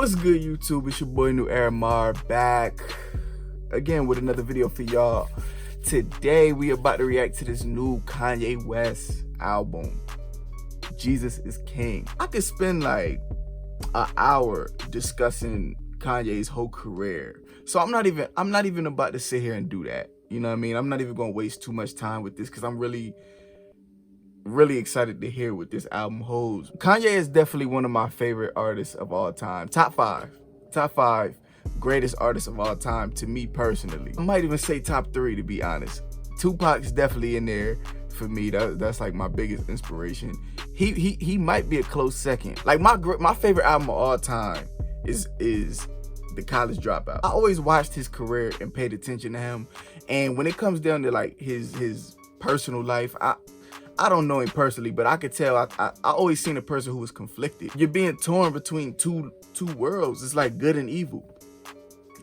What's good, YouTube? It's your boy NewEraMar back again with another video for y'all. Today we about to react to this new Kanye West album, Jesus is King. I could spend like an hour discussing Kanye's whole career, so I'm not even about to sit here and do that. You know what I mean? I'm not even gonna waste too much time with this because I'm really excited to hear what this album holds. Kanye is definitely one of my favorite artists of all time. Top five greatest artists of all time to me personally. I might even say top 3, to be honest. Tupac's definitely in there for me. That's like my biggest inspiration. He might be a close second. Like my favorite album of all time is The College Dropout. I always watched his career and paid attention to him, and when it comes down to like his personal life, I don't know him personally, but I could tell I always seen a person who was conflicted. You're being torn between two worlds. It's like good and evil.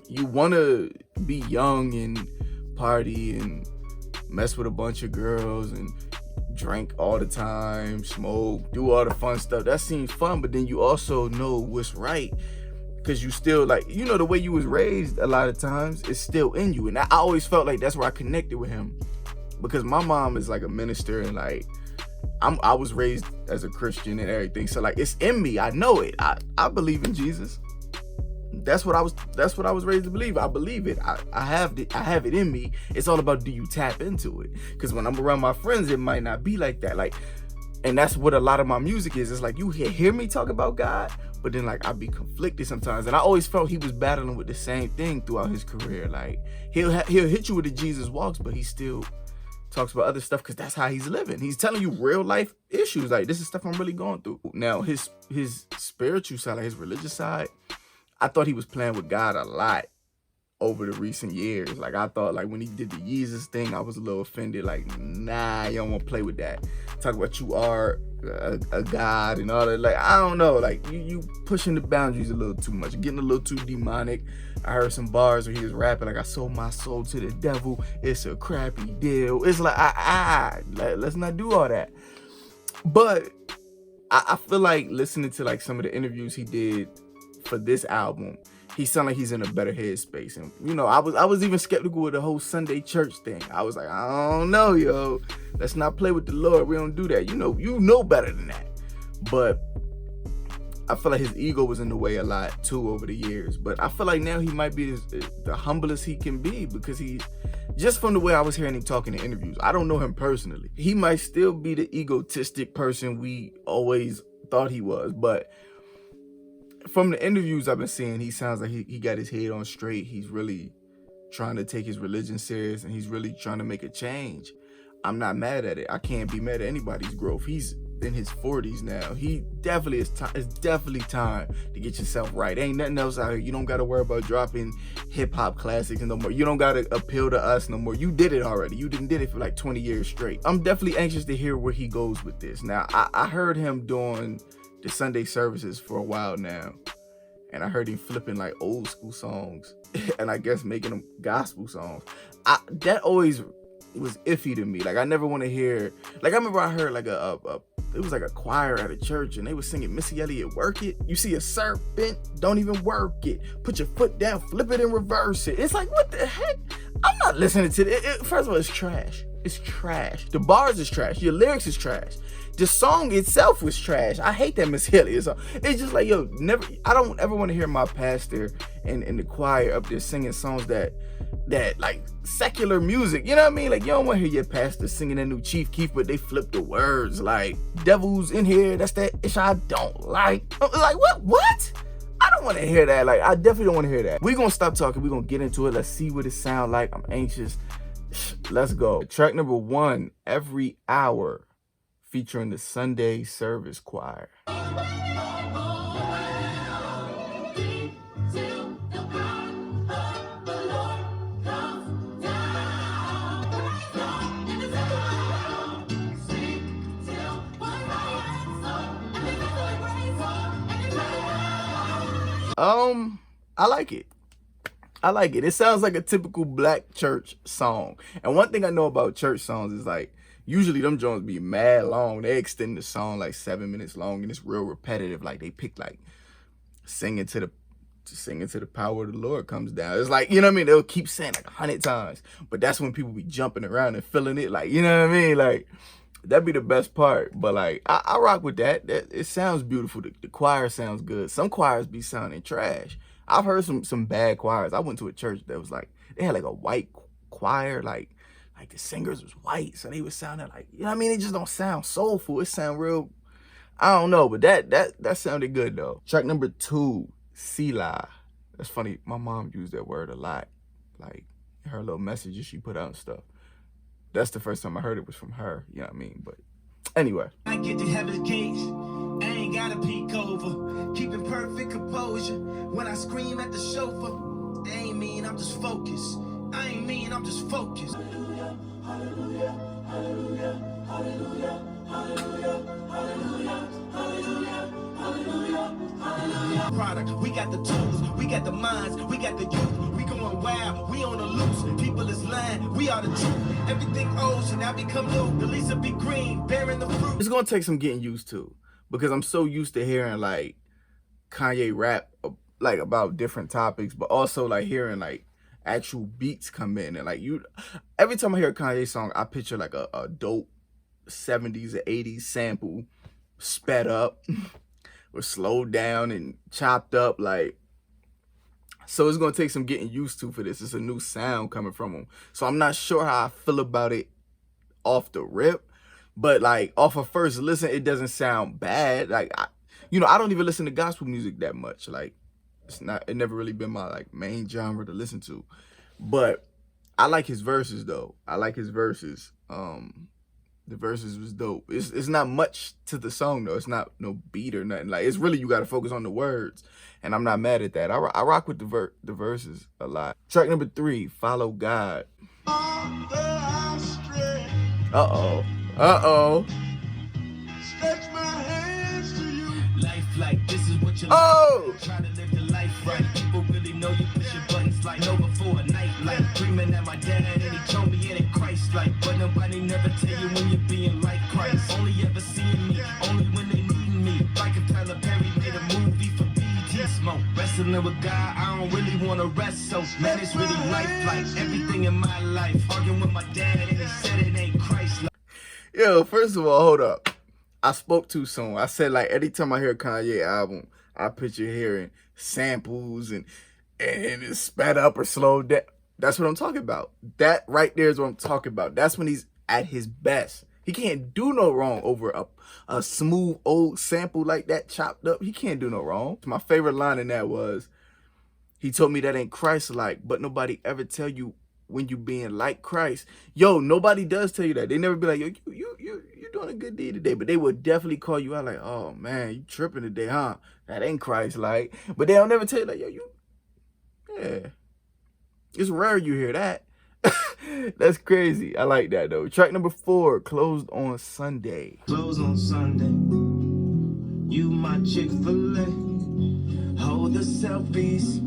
You want to be young and party and mess with a bunch of girls and drink all the time, smoke, do all the fun stuff. That seems fun, but then you also know what's right, because you still, like, you know, the way you was raised a lot of times is still in you. And I always felt like that's where I connected with him, because my mom is like a minister, and like I was raised as a Christian and everything, so like it's in me. I know it. I believe in Jesus. That's what I was raised to believe. I believe it. I have it in me. It's all about, do you tap into it? Because when I'm around my friends, it might not be like that. Like, and that's what a lot of my music is. It's like you hear me talk about God, but then like I be conflicted sometimes. And I always felt he was battling with the same thing throughout his career. Like he'll hit you with the Jesus walks, but he still talks about other stuff because that's how he's living. He's telling you real life issues. Like, this is stuff I'm really going through. Now, his spiritual side, like his religious side, I thought he was playing with God a lot over the recent years. Like, I thought, like, when he did the Jesus thing, I was a little offended. Like, nah, you don't want to play with that. Talk about you are a God and all that. Like, I don't know. Like, you pushing the boundaries a little too much. Getting a little too demonic. I heard some bars where he was rapping like, I sold my soul to the devil. It's a crappy deal. It's like, let's not do all that. But I feel like listening to like some of the interviews he did for this album, he sounded like he's in a better headspace. And you know, I was even skeptical with the whole Sunday church thing. I was like, I don't know, yo. Let's not play with the Lord. We don't do that. You know better than that. But I feel like his ego was in the way a lot too over the years. But I feel like now he might be the humblest he can be, because he's, just from the way I was hearing him talking in interviews, I don't know him personally, he might still be the egotistic person we always thought he was. But from the interviews I've been seeing, he sounds like he got his head on straight. He's really trying to take his religion serious, and he's really trying to make a change. I'm not mad at it. I can't be mad at anybody's growth. He's in his 40s now. He definitely it's definitely time to get yourself right. Ain't nothing else out here. You don't got to worry about dropping hip-hop classics no more. You don't got to appeal to us no more. You did it already. You did it for like 20 years straight. I'm definitely anxious to hear where he goes with this. Now, I heard him doing the Sunday services for a while now, and I heard him flipping like old school songs and I guess making them gospel songs. That always was iffy to me. Like, I never want to hear, like, I remember I heard like it was like a choir at a church, and they was singing Missy Elliott, Work It. You see a serpent, don't even work it. Put your foot down, flip it and reverse it. It's like, what the heck? I'm not listening to it. First of all, it's trash. It's trash. The bars is trash. Your lyrics is trash. The song itself was trash. I hate that Missy Elliott song. It's just like, yo, I don't ever want to hear my pastor and the choir up there singing songs that like secular music. You know what I mean? Like, you don't want to hear your pastor singing that new Chief Keef, but they flip the words like devil's in here. That's that ish I don't like. Like, what? I don't want to hear that. Like, I definitely don't want to hear that. We're going to stop talking. We're going to get into it. Let's see what it sounds like. I'm anxious. Let's go. Track number 1, Every Hour, featuring the Sunday Service Choir. I like it. I like it. It sounds like a typical black church song. And one thing I know about church songs is like, usually them joints be mad long. They extend the song like 7 minutes long, and it's real repetitive. Like, they pick like singing to the singing to the power of the Lord comes down. It's like, you know what I mean? They'll keep saying like 100 times, but that's when people be jumping around and feeling it. Like, you know what I mean? Like, that'd be the best part. But like, I rock with that. It sounds beautiful. The choir sounds good. Some choirs be sounding trash. I've heard some bad choirs. I went to a church that was like, they had like a white choir, like the singers was white, so they was sounding like, you know what I mean? It just don't sound soulful. It sound real, I don't know, but that sounded good though. Track number 2, Sila. That's funny. My mom used that word a lot, like her little messages she put out and stuff. That's the first time I heard it was from her. You know what I mean? But anyway. I get to heaven's gates. I ain't gotta peek over. Keeping perfect composure. When I scream at the chauffeur, they ain't mean I'm just focused. I ain't mean I'm just focused. Hallelujah, hallelujah, hallelujah, hallelujah, hallelujah, hallelujah, hallelujah, hallelujah, hallelujah. Product, we got the tools, we got the minds, we got the youth. We going wild, we on the loose. People is lying, we are the truth. Everything old should now become new. The leaves will be green, bearing the fruit. It's gonna take some getting used to, because I'm so used to hearing like Kanye rap like about different topics, but also like hearing like actual beats come in, and like every time I hear a Kanye song, I picture like a dope 70s or 80s sample sped up or slowed down and chopped up, like. So it's gonna take some getting used to for this. It's a new sound coming from him, so I'm not sure how I feel about it off the rip, but like off of first listen, it doesn't sound bad. Like I don't even listen to gospel music that much. Like it never really been my like main genre to listen to, but I like his verses though. I like his verses. The verses was dope. It's not much to the song though. It's not no beat or nothing. Like, it's really, you got to focus on the words, and I'm not mad at that. I rock with the verses a lot. Track number 3, Follow God. Uh-oh. Stretch my hands to you. Life like this is what you try to live the life right. People really know you push your buttons like over for a night. Like dreaming at my dad and he told me it ain't Christ like. But nobody never tell you when you're being like Christ. Only ever seeing me, only when they need me. Like if Tyler Perry made a movie for BT Smoke. Wrestling with God, I don't really want to rest. So man, it's really life like everything in my life. Arguing with my dad and he said it ain't Christ like. Yo, first of all, hold up. I spoke too soon. I said like anytime I hear a Kanye album, I picture hearing samples and it's sped up or slowed down. That's what I'm talking about. That right there is what I'm talking about. That's when he's at his best. He can't do no wrong over a smooth old sample like that chopped up. He can't do no wrong. My favorite line in that was, he told me that ain't Christ-like, but nobody ever tell you when you being like Christ. Yo, nobody does tell you that. They never be like, yo, you doing a good deed today. But they would definitely call you out like, oh man, you tripping today, huh? That ain't Christ-like. But they'll never tell you like, yo, yeah. It's rare you hear that. That's crazy. I like that though. Track number 4, Closed on Sunday. Closed on Sunday. You my Chick-fil-A. Hold the selfies.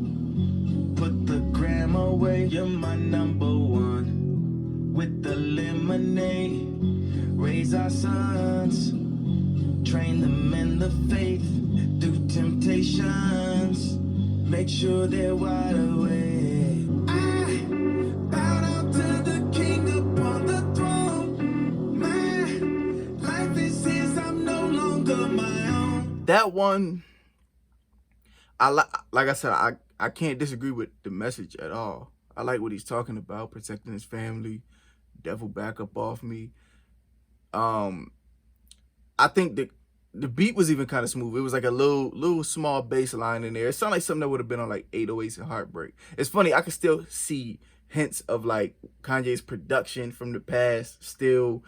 Put the gram away. You're my number 1. With the lemonade. Raise our sons. Train them in the faith. Through temptations. Make sure they're wide awake. I bow down to the King upon the throne. My life is his, I'm no longer my own. That one, like I said, I can't disagree with the message at all. I like what he's talking about, protecting his family, devil back up off me. I think the beat was even kind of smooth. It was like a little small bass line in there. It sounded like something that would have been on like 808s and Heartbreak. It's funny, I can still see hints of like Kanye's production from the past still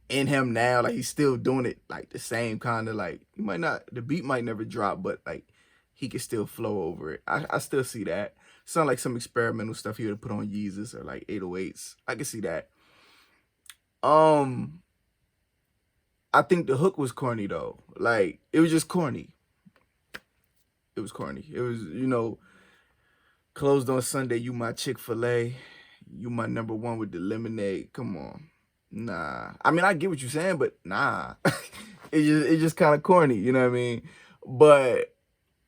in him now. Like he's still doing it like the same kind of like, the beat might never drop, but like he can still flow over it. I still see that. Sound like some experimental stuff he would have put on Yeezus or like 808s. I can see that. I think the hook was corny though. Like, it was just corny. It was corny. It was, closed on Sunday, you my Chick-fil-A. You my number 1 with the lemonade. Come on. Nah. I mean, I get what you're saying, but nah. It's just kind of corny, you know what I mean? But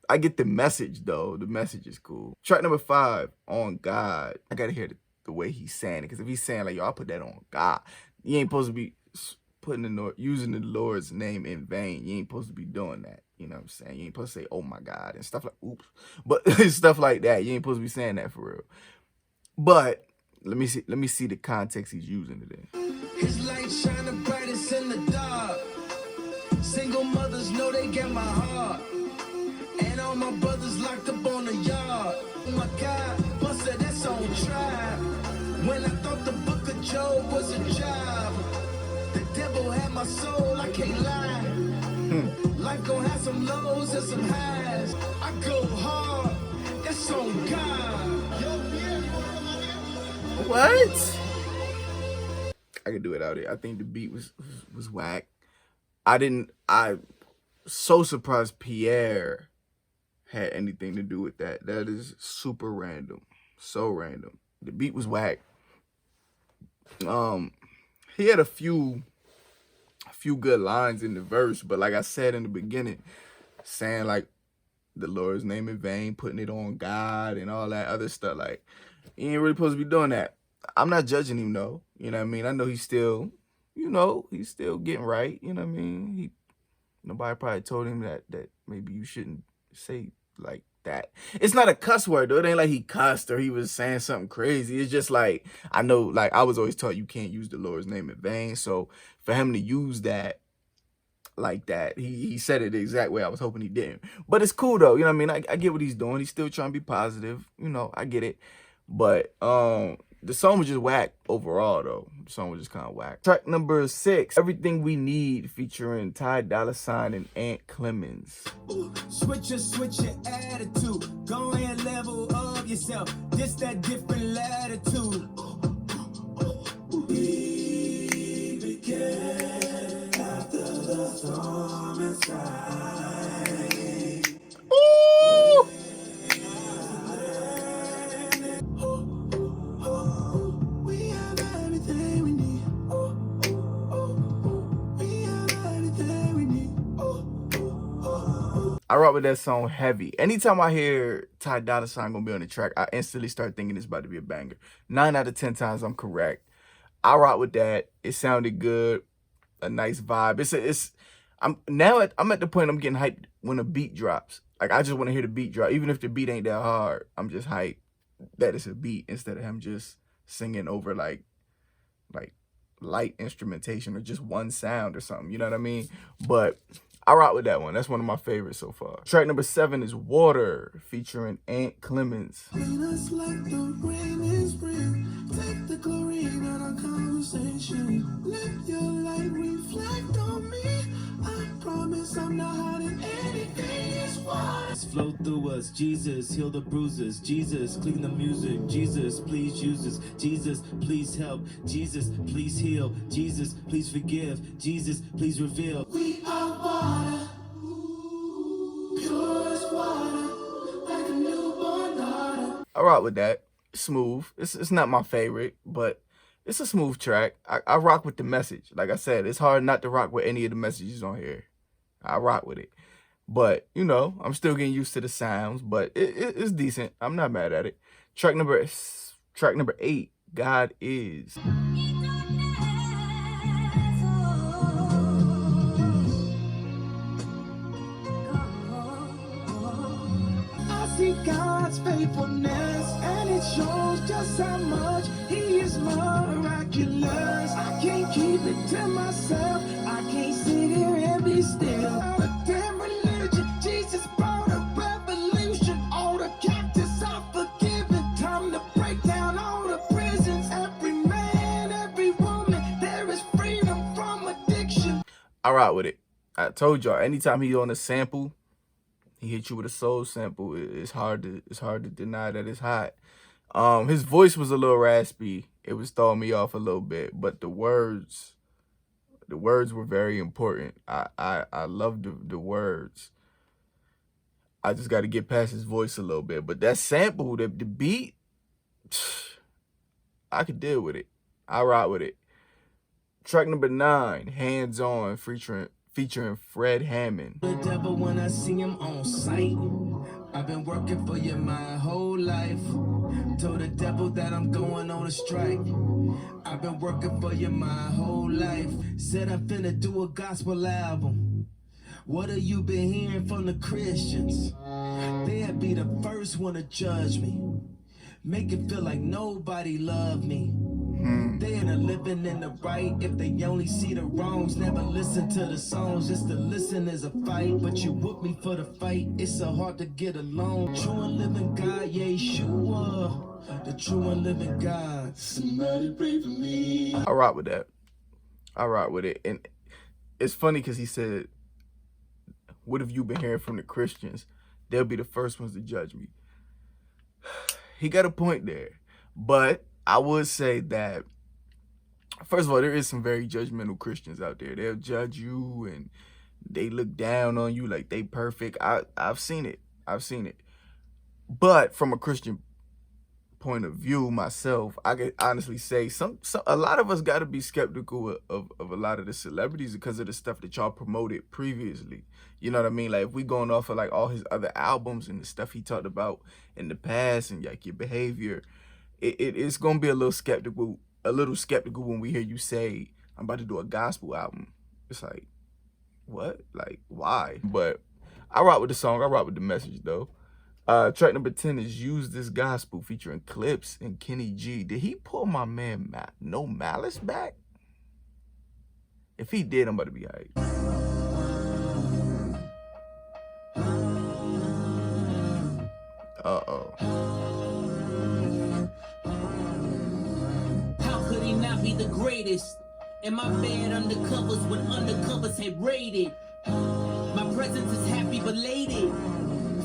I get the message though. The message is cool. Track number 5, On God. I gotta hear the way he's saying it, because if he's saying like, yo, I put that on God, you ain't supposed to be using the Lord's name in vain. You ain't supposed to be doing that. You know what I'm saying? You ain't supposed to say, oh my God, and stuff like, oops. But stuff like that. You ain't supposed to be saying that for real. But let me see the context he's using it in. His light shine the brightest in the dark. Single mothers know they get my heart. And all my brothers locked up on the yard. Oh my God, Buster, that's on trial. When I thought the book of Job was a job, the devil had my soul, I can't lie. Life gon' have some lows and some highs. I go hard, that's on God. What? I could do it out there. I think the beat was whack. I so surprised Pierre had anything to do with that. That is super random. So random. The beat was whack. He had a few good lines in the verse, but like I said in the beginning, saying like the Lord's name in vain, putting it on God and all that other stuff, like he ain't really supposed to be doing that. I'm not judging him though. You know what I mean? I know he's still, he's still getting right. You know what I mean? Nobody probably told him that maybe you shouldn't say like that. It's not a cuss word though. It ain't like he cussed or he was saying something crazy. It's just like, I know, like I was always taught you can't use the Lord's name in vain. So for him to use that like that, he said it the exact way I was hoping he didn't. But it's cool though. You know what I mean? I get what he's doing. He's still trying to be positive. I get it. But the song was just whack overall though. The song was just kind of whack. Track number 6, Everything We Need, featuring Ty Dolla $ign and Ant Clemens. Switch your attitude. Go and level up yourself. This that different latitude. We begin after the storm inside. Ooh! We have everything we need. We have everything we need. I rock with that song heavy. Anytime I hear Ty Dolla $ign gonna be on the track, I instantly start thinking it's about to be a banger. 9 out of 10 times I'm correct. I rock with that. It sounded good, a nice vibe. I'm at the point I'm getting hyped when a beat drops. Like I just want to hear the beat drop, even if the beat ain't that hard. I'm just hyped that it's a beat instead of him just singing over like light instrumentation or just one sound or something. You know what I mean? But I rock with that one. That's one of my favorites so far. Track number 7 is Water, featuring Ant Clemens. Rain us like the rain in spring. Take the chlorine out of conversation. Let your light reflect on me. I promise I'm not hiding anything. It's water. Flow through us. Jesus, heal the bruises. Jesus, clean the music. Jesus, please use us. Jesus, please help. Jesus, please heal. Jesus, please forgive. Jesus, please reveal. We are water. Pure as water. Like a newborn daughter. I rock with that. Smooth. It's not my favorite, but it's a smooth track. I rock with the message. Like I said, it's hard not to rock with any of the messages on here. I rock with it. But, I'm still getting used to the sounds, but it's decent. I'm not mad at it. Track number 8, God Is. I see God's faithfulness, and it shows just how much He is miraculous. I can't keep it to myself. I can't sit here and be still. A damn religion, Jesus brought a revolution. All the captives are forgiven. Time to break down all the prisons. Every man, every woman, there is freedom from addiction. I rock with it. I told y'all, anytime he on a sample, he hit you with a soul sample. It's hard to deny that it's hot. His voice was a little raspy. It was throwing me off a little bit, but the words were very important. I love the words. I just got to get past his voice a little bit. But that sample, the beat, I could deal with it. I rock with it. Track number 9, Hands On, featuring Fred Hammond. The devil when I see him on sight. I've been working for you my whole life. Told the devil that I'm going on a strike. I've been working for you my whole life. Said I'm finna do a gospel album. What have you been hearing from the Christians? They'll be the first one to judge me. Make it feel like nobody loved me. They ain't living in the right if they only see the wrongs. Never listen to the songs, just to listen is a fight. But you whoop me for the fight, it's so hard to get along. True and living God, Yeshua, the true and living God. Somebody pray for me. I rock with that. I rock with it. And it's funny because he said, what have you been hearing from the Christians? They'll be the first ones to judge me. He got a point there. But I would say that, first of all, there is some very judgmental Christians out there. They'll judge you and they look down on you like they perfect. I've seen it. I've seen it. But from a Christian point of view, myself, I can honestly say a lot of us got to be skeptical of a lot of the celebrities because of the stuff that y'all promoted previously. You know what I mean? Like, if we going off of like all his other albums and the stuff he talked about in the past and like your behavior, it's gonna be a little skeptical when we hear you say, I'm about to do a gospel album. It's like, what? Like, why? But I rock with the song. I rock with the message though. Track number 10 is Use This Gospel featuring Clips and Kenny G. Did he pull my man No Malice back? If he did, I'm about to be hyped. Uh-oh. How could he not be the greatest? In my bed undercovers when undercovers had raided. My presence is happy belated.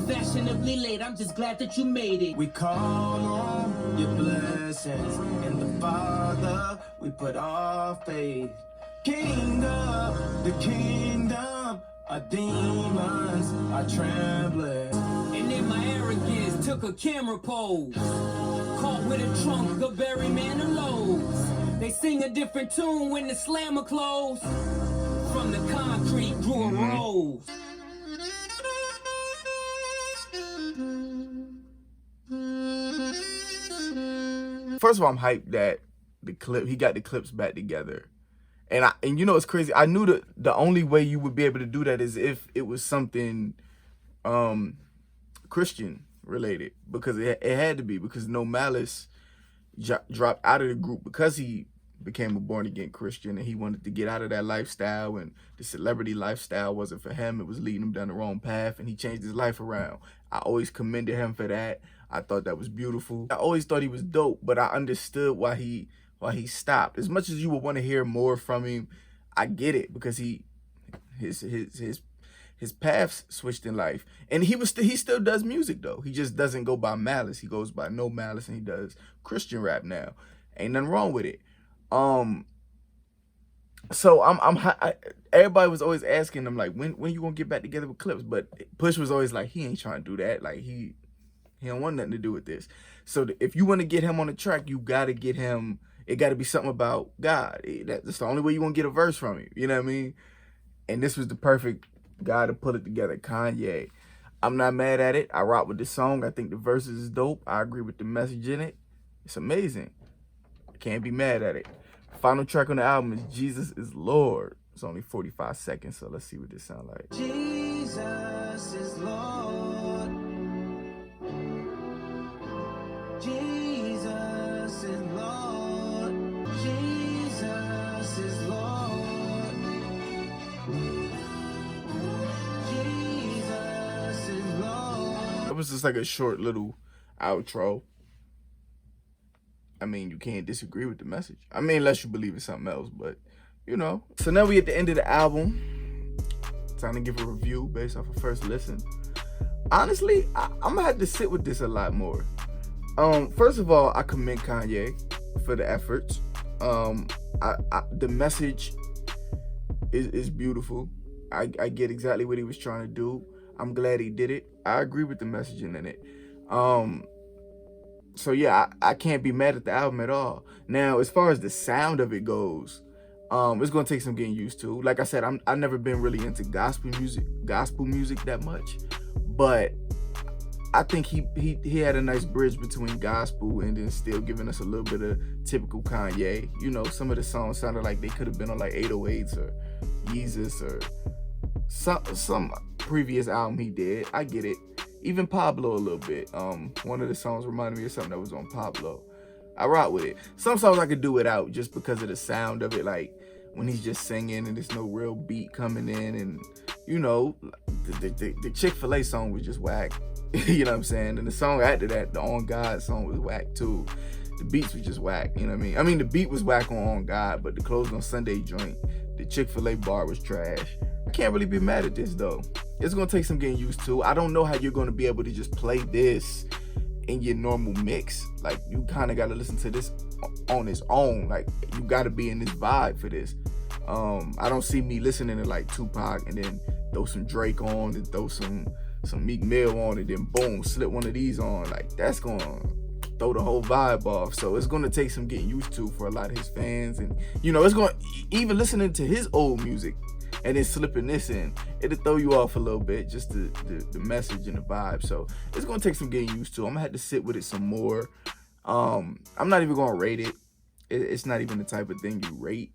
Fashionably late, I'm just glad that you made it. We call on your blessings. In the Father, we put our faith. Kingdom, the kingdom, our demons are trembling. And in my arrogance, took a camera pose. Caught with a trunk of berry man and loaves. They sing a different tune when the slammer closed. From the concrete grew a rose. First of all, I'm hyped that he got the clips back together. And you know it's crazy. I knew that the only way you would be able to do that is if it was something Christian related, because it had to be, because No Malice dropped out of the group because he became a born-again Christian and he wanted to get out of that lifestyle, and the celebrity lifestyle wasn't for him. It was leading him down the wrong path, and he changed his life around. I always commended him for that. I thought that was beautiful. I always thought he was dope, but I understood why he stopped. As much as you would want to hear more from him, I get it, because his paths switched in life, and he still does music though. He just doesn't go by Malice. He goes by No Malice, and he does Christian rap now. Ain't nothing wrong with it. So everybody was always asking him like, when you gonna get back together with Clips? But Push was always like, he ain't trying to do that. Like he don't want nothing to do with this. So if you want to get him on the track, you gotta get him. It got to be something about God. That's the only way you gonna get a verse from him. You know what I mean? And this was the perfect guy to put it together, Kanye. I'm not mad at it. I rock with the song. I think the verses is dope. I agree with the message in it. It's amazing. Can't be mad at it. Final track on the album is Jesus is Lord. It's only 45 seconds, so let's see what this sounds like. Jesus is Lord. Jesus is Lord. Jesus is Lord. Jesus is Lord. It was just like a short little outro. I mean, you can't disagree with the message. I mean, unless you believe in something else, but you know. So now we at the end of the album. Time to give a review based off of first listen. Honestly, I'm gonna have to sit with this a lot more. First of all, I commend Kanye for the efforts. The message is beautiful. I get exactly what he was trying to do. I'm glad he did it. I agree with the messaging in it. So yeah, I can't be mad at the album at all. Now, as far as the sound of it goes, it's gonna take some getting used to. Like I said, I've never been really into gospel music that much, but I think he had a nice bridge between gospel and then still giving us a little bit of typical Kanye. You know, some of the songs sounded like they could have been on like 808s or Yeezus or some previous album he did. I get it. Even Pablo a little bit. One of the songs reminded me of something that was on Pablo. I rock with it. Some songs I could do without just because of the sound of it, like when he's just singing and there's no real beat coming in, and you know, the Chick-fil-A song was just whack. You know what I'm saying? And the song after that, the On God song, was whack too. The beats were just whack, you know what I mean? I mean, the beat was whack on God, but the Closed on Sunday joint, the Chick-fil-A bar was trash. I can't really be mad at this though. It's gonna take some getting used to. I don't know how you're gonna be able to just play this in your normal mix. Like, you kind of gotta listen to this on its own. Like, you gotta be in this vibe for this. I don't see me listening to like Tupac and then throw some Drake on and throw some Meek Mill on and then boom, slip one of these on. Like, that's gonna throw the whole vibe off. So it's gonna take some getting used to for a lot of his fans. And you know, it's gonna, even listening to his old music and then slipping this in, it'll throw you off a little bit, just the message and the vibe. So it's gonna take some getting used to. I'm gonna have to sit with it some more. I'm not even gonna rate it. It's not even the type of thing you rate.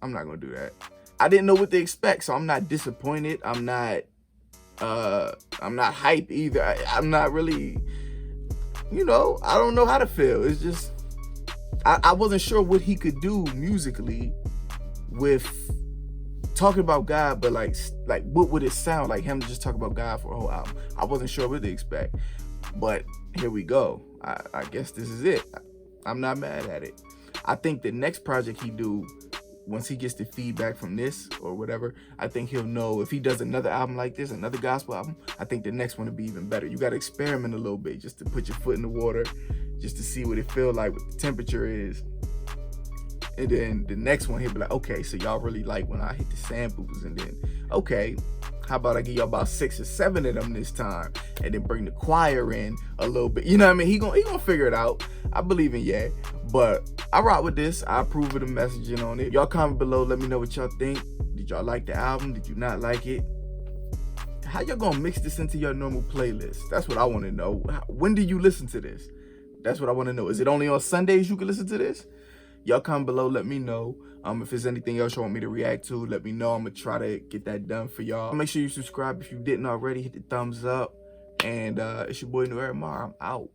I'm not gonna do that. I didn't know what to expect, so I'm not disappointed. I'm not hyped either. I'm not really, you know, I don't know how to feel. It's just, I wasn't sure what he could do musically with talking about God, but like what would it sound like him to just talk about God for a whole album? I wasn't sure what to expect, but here we go. I guess this is it. I'm not mad at it. I think the next project he do, once he gets the feedback from this or whatever, I think he'll know if he does another album like this, another gospel album, I think the next one will be even better. You got to experiment a little bit just to put your foot in the water, just to see what it feel like, what the temperature is. And then the next one, he'll be like, okay, so y'all really like when I hit the samples, and then, okay, how about I give y'all about 6 or 7 of them this time, and then bring the choir in a little bit. You know what I mean? He gonna figure it out. I believe in Ye. But I rock with this. I approve of the messaging on it. Y'all comment below. Let me know what y'all think. Did y'all like the album? Did you not like it? How y'all gonna mix this into your normal playlist? That's what I want to know. When do you listen to this? That's what I want to know. Is it only on Sundays you can listen to this? Y'all comment below. Let me know. If there's anything else you want me to react to, let me know. I'm gonna try to get that done for y'all. Make sure you subscribe if you didn't already. Hit the thumbs up. And it's your boy NewEraMar. I'm out.